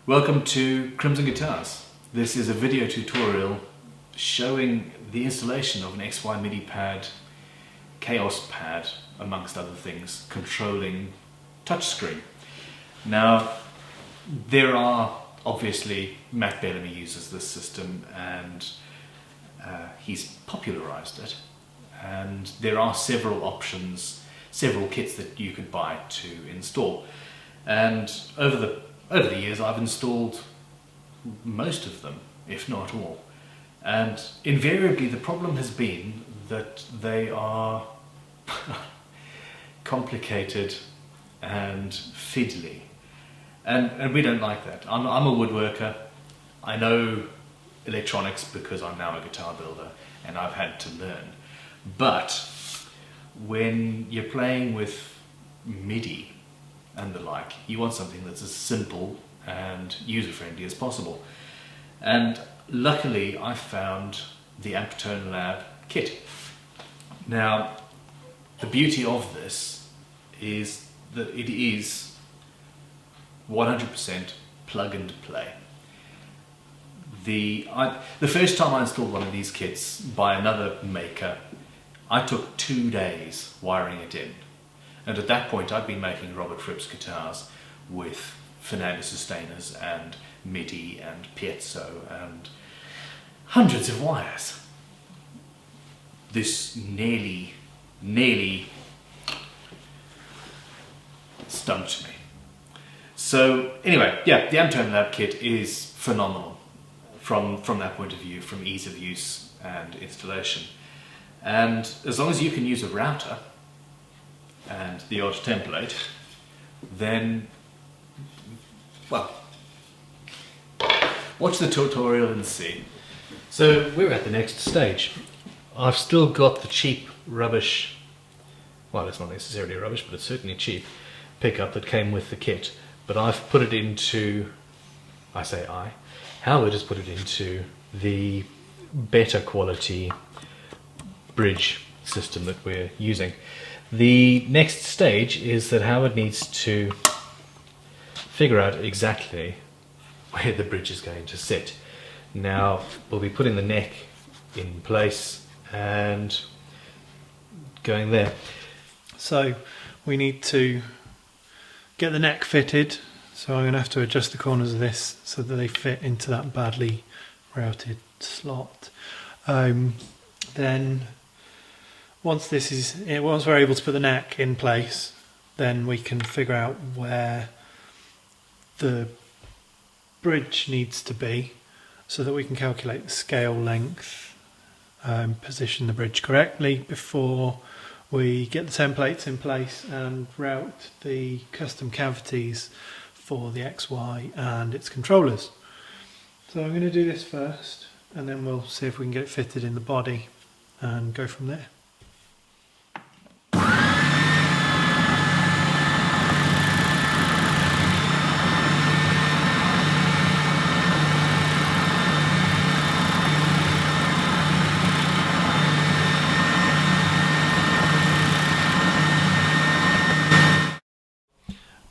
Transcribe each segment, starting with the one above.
Welcome to Crimson Guitars. This is a video tutorial showing the installation of an XY MIDIpad, Kaoss Pad, amongst other things, controlling touchscreen. Now, there are obviously Matt Bellamy uses this system and he's popularized it, and there are several options, several kits that you could buy to install, and over the years I've installed most of them, if not all, and invariably the problem has been that they are complicated and fiddly, and we don't like that. I'm a woodworker. I know electronics because I'm now a guitar builder and I've had to learn, but when you're playing with MIDI and the like, you want something that's as simple and user-friendly as possible. And luckily I found the Amptone Lab kit. Now, the beauty of this is that it is 100% plug and play. The first time I installed one of these kits by another maker, I took 2 days wiring it in. And at that point I'd been making Robert Fripp's guitars with Fernandez sustainers and MIDI and piezo and hundreds of wires. This nearly stumped me. So anyway, yeah, the Amptone Lab kit is phenomenal from that point of view, from ease of use and installation. And as long as you can use a router and the odd template, then, well, watch the tutorial and see. So we're at the next stage. I've still got the cheap rubbish, well, it's not necessarily rubbish, but it's certainly cheap pickup that came with the kit, but I've put it into, Howard has put it into the better quality bridge system that we're using. The next stage is that Howard needs to figure out exactly where the bridge is going to sit. Now, we'll be putting the neck in place and going there. So we need to get the neck fitted, so I'm going to have to adjust the corners of this so that they fit into that badly routed slot. Then once we're able to put the neck in place, then we can figure out where the bridge needs to be so that we can calculate the scale length, position the bridge correctly before we get the templates in place and route the custom cavities for the XY and its controllers. So I'm going to do this first, and then we'll see if we can get it fitted in the body and go from there.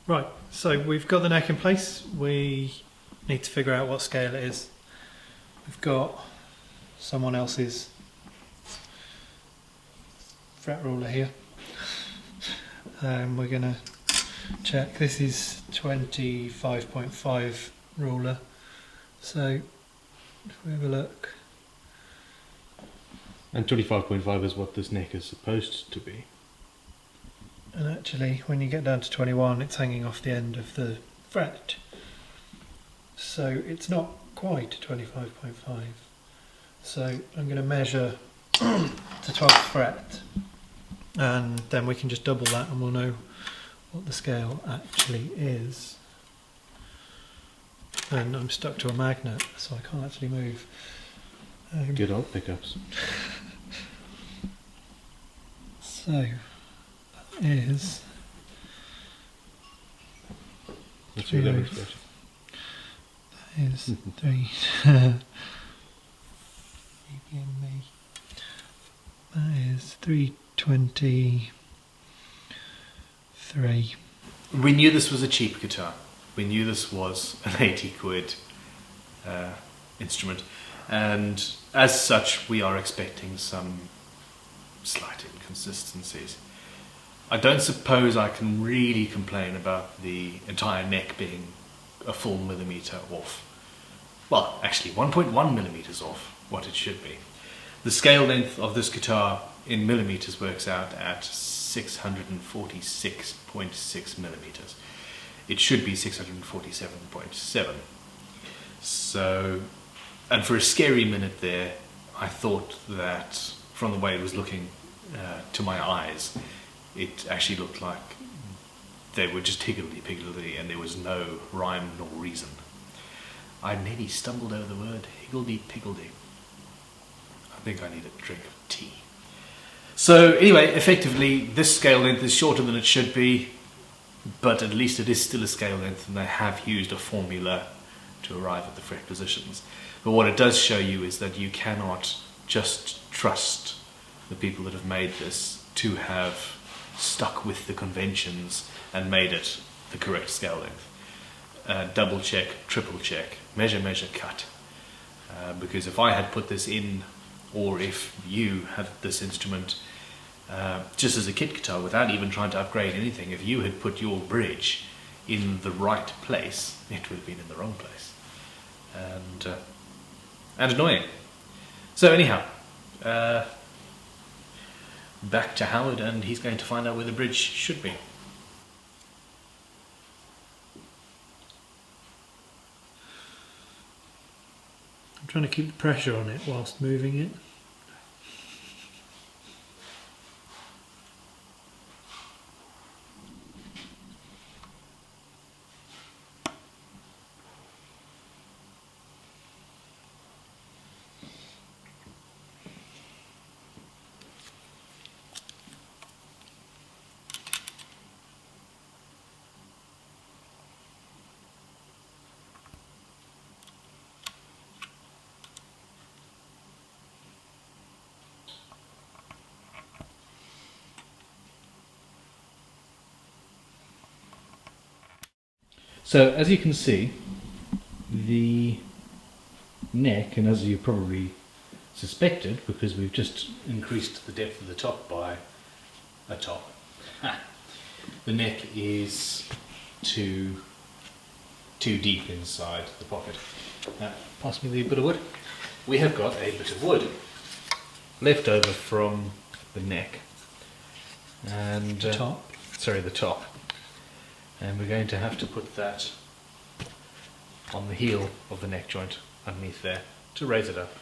Right, so we've got the neck in place. We need to figure out what scale it is. We've got someone else's fret ruler here. We're going to check. This is 25.5 ruler. So if we have a look. And 25.5 is what this neck is supposed to be. And actually, when you get down to 21, it's hanging off the end of the fret. So it's not quite 25.5. So I'm going to measure to 12th fret, and then we can just double that and we'll know what the scale actually is. And I'm stuck to a magnet, so I can't actually move. Good old pickups. So is that's your leverage bit. That is 3 BPM. is 323. We knew this was a cheap guitar. We knew this was an 80 quid instrument, and as such we are expecting some slight inconsistencies. I don't suppose I can really complain about the entire neck being a full millimetre off. Well, actually 1.1 millimetres off what it should be. The scale length of this guitar in millimetres works out at 646.6 millimetres. It should be 647.7. So, and for a scary minute there, I thought that from the way it was looking to my eyes, it actually looked like they were just higgledy-piggledy and there was no rhyme nor reason. I nearly stumbled over the word higgledy-piggledy. I think I need a drink of tea. So anyway, effectively this scale length is shorter than it should be, but at least it is still a scale length and they have used a formula to arrive at the fret positions. But what it does show you is that you cannot just trust the people that have made this to have stuck with the conventions and made it the correct scale length. Double check, triple check, measure, cut. Because if I had put this in, or if you had this instrument just as a kit guitar without even trying to upgrade anything, if you had put your bridge in the right place, it would have been in the wrong place. And annoying. So anyhow, back to Howard, and he's going to find out where the bridge should be. I'm trying to keep the pressure on it whilst moving it. So as you can see, the neck, and as you probably suspected, because we've just increased the depth of the top by a top, the neck is too deep inside the pocket. Pass me the bit of wood. We have got a bit of wood left over from the neck and The top. the top. And we're going to have to put that on the heel of the neck joint underneath there to raise it up.